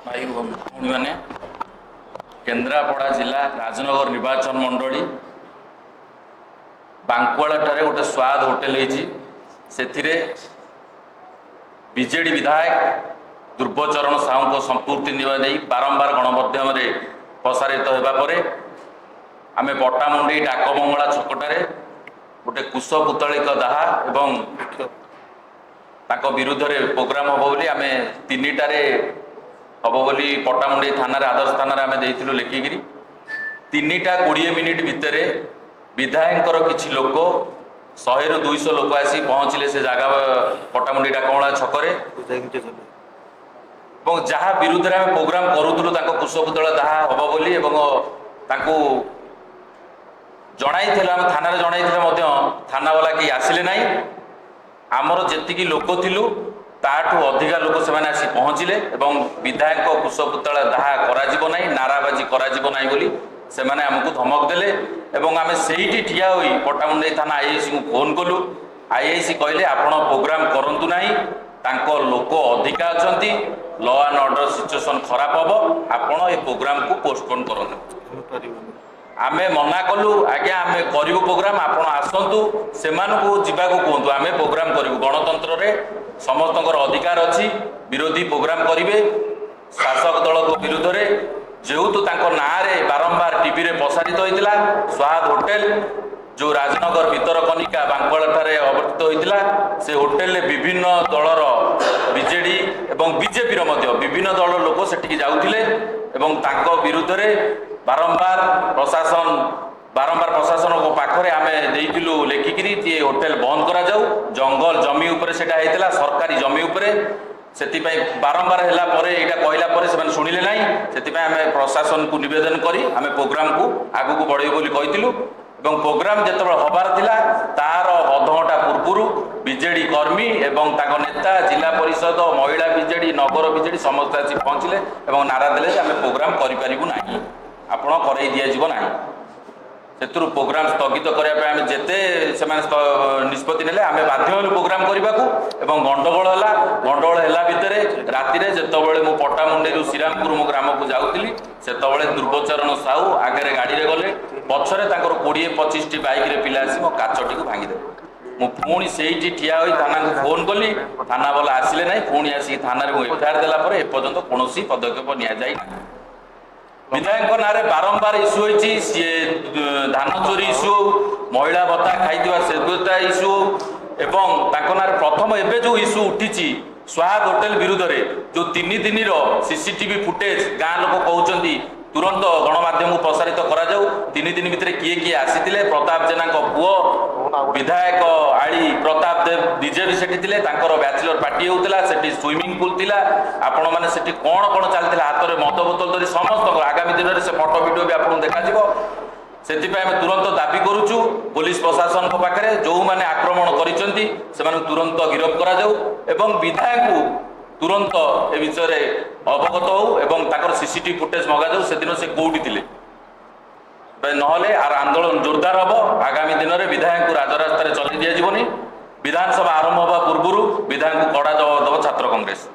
भाई भौणी मैंने केन्द्रापड़ा जिला राजनगर निर्वाचन मंडली बांकुआला ठारे गोटे स्वाद होटेल से बीजेडी विधायक दुर्बचरण साहू को संपूर्ति नहीं बारंबार गणमाध्यम प्रसारित होगापर आम पट्टामुंडी डाकबंगला छकटारे गोटे कुश पुतलिक दाहा एवं ताको विरुद्ध में प्रोग्राम हम बोली आम तीन टारे हम बोली पट्टामुंडी थाना आदर्श थाना आम देलु लिखिकी 3टा 20 मिनिट भितर विधायकर किसी लोक 100 ରୁ 200 लोक आसी पहुँचले से जगह पट्टामुंडी डाकबंगला छकरे जहाँ विरुद्ध में आम प्रोग्राम करूँ कुशपुतल दाहा हम बोली जन आम थाना जन थाना वाला कहीं आसिले ना आमर जी लोक थिलु ताठू अधिका लोक से आसी पहुँचले विधायक कुशपुतला दाहा करा ना नाराबाजी करा बोली से मैंने आमको धमक देले आम से ठिया हुई पट्टामुंडी थाना आईआईसी को फोन कलु आईआईसी कहले आपण प्रोग्राम करंतु नाही तांको लोक अधिका अछंती लॉ एंड ऑर्डर सिचुएशन खराब हम आपण ए प्रोग्राम को पोस्टपोन करंतु आमे मना कलु आज्ञा आमे करिवु प्रोग्राम आपण आसंतु सेमानकु जिबाकु कहतु आमे प्रोग्राम करिवु गणतंत्र रे समस्तकर अधिकार अछि विरोधी प्रोग्राम करिवे शासक दल को विरुद्ध रे जेहेतु तांको नारे बारंबार टीवी रे प्रसारित होइतिला स्वाद होटेल जो राजनगर भितरकनिका बांकुआला ठारे अवस्थित होइतिला से होटेल विभिन्न दलर बीजेडी एवं बीजेपी रो मध्य विभिन्न दल लोक सेठी जाउथिले एवं तांको विरुद्ध रे बारंबार प्रशासन को पाखरे आमे देइतिलु लेखिकिरी जे होटेल बंद करा जाऊ जंगल जमी उपरे सेटा हेतिला सरकारी जमी उपरे सेतिपई बारंबार हैला परे एटा कहला परे से शुणिले नाही सेतिपई आमे प्रशासन को निवेदन करी आमे प्रोग्राम को आगु को बढ़े बोली कहितिलु एवं प्रोग्राम जेतबे हबार थिला तार अधघंटा पूर्वरु बीजेडी कर्मी एवं ताको नेता जिला परिषद महिला बीजेडी नगर बीजेडी समस्त आसी पहुँचले एवं नारा देले आमे प्रोग्राम करि परिबु नाही आपण करई दिया जीव नाही सेतुरु प्रोग्राम स्थगित करबा आमे जेते से निष्पत्ति नेले आमे बाध्य होलु प्रोग्राम करबाकू एवं गंडगोल हैला भितरे राति रे जेतबेले मु पट्टामुंडी श्रीरामपुर मो ग्राम को जाउतिली सेतबेले दुर्बचरण साहू आगे गाड़ी रे गले पछरे ताकर 20-25 टी बाइक रे पिला आसी मो काचटी को भांगी देले मु पुणी सेठी ठिया होई थाना को फोन कली थाना वाला आसिले नाही पुणी आसी थाना रे एफआईआर देला परे एपर्यंत कोनोसी पदक्षेप निया जाई ना विधायक नारे बारंबार इश्यू होती सी धान चोरी इश्यू महिला भत्ता खाई से इश्यू एवं नारे प्रथम एवं जो इश्यू उठी स्वाद होटेल विरुद्ध में जो 3 दिन सीसीटीवी फुटेज गाँ लोक कहते तुरंत गणमाध्यम प्रसारित करा जाऊ 3 दिन भितर किए किए आसी प्रताप जेना पुओ विधायक आली प्रताप देव बीजेपी सेठी थिले तांकर बैचलर पार्टी होउतला सेठी स्विमिंग पूल थिला आपण माने सेठी कोन कोन चलथिला हाथ रे मद बोतल धरी समस्त आगामी दिन से फोटो वीडियो भी आपन देखा जिवो सेति पे हम तुरंत दाबी करूछु पुलिस प्रशासन को पाखरे जो माने आक्रमण करिसंती से माने तुरंत गिरफ्त करा जाऊ एवं विधायक को तुरंत ए विषय अवगत हो एवं ताकर सीसीटीवी फुटेज मगा जाऊ से दिन से कोउटी थिले नहले आर आंदोलन जोरदार हम आगामी दिन में विधायक को राजरास्तार चल दिया विधानसभा आरंभ होगा पूर्व विधायक को कड़ा जवाब देव छात्र कांग्रेस।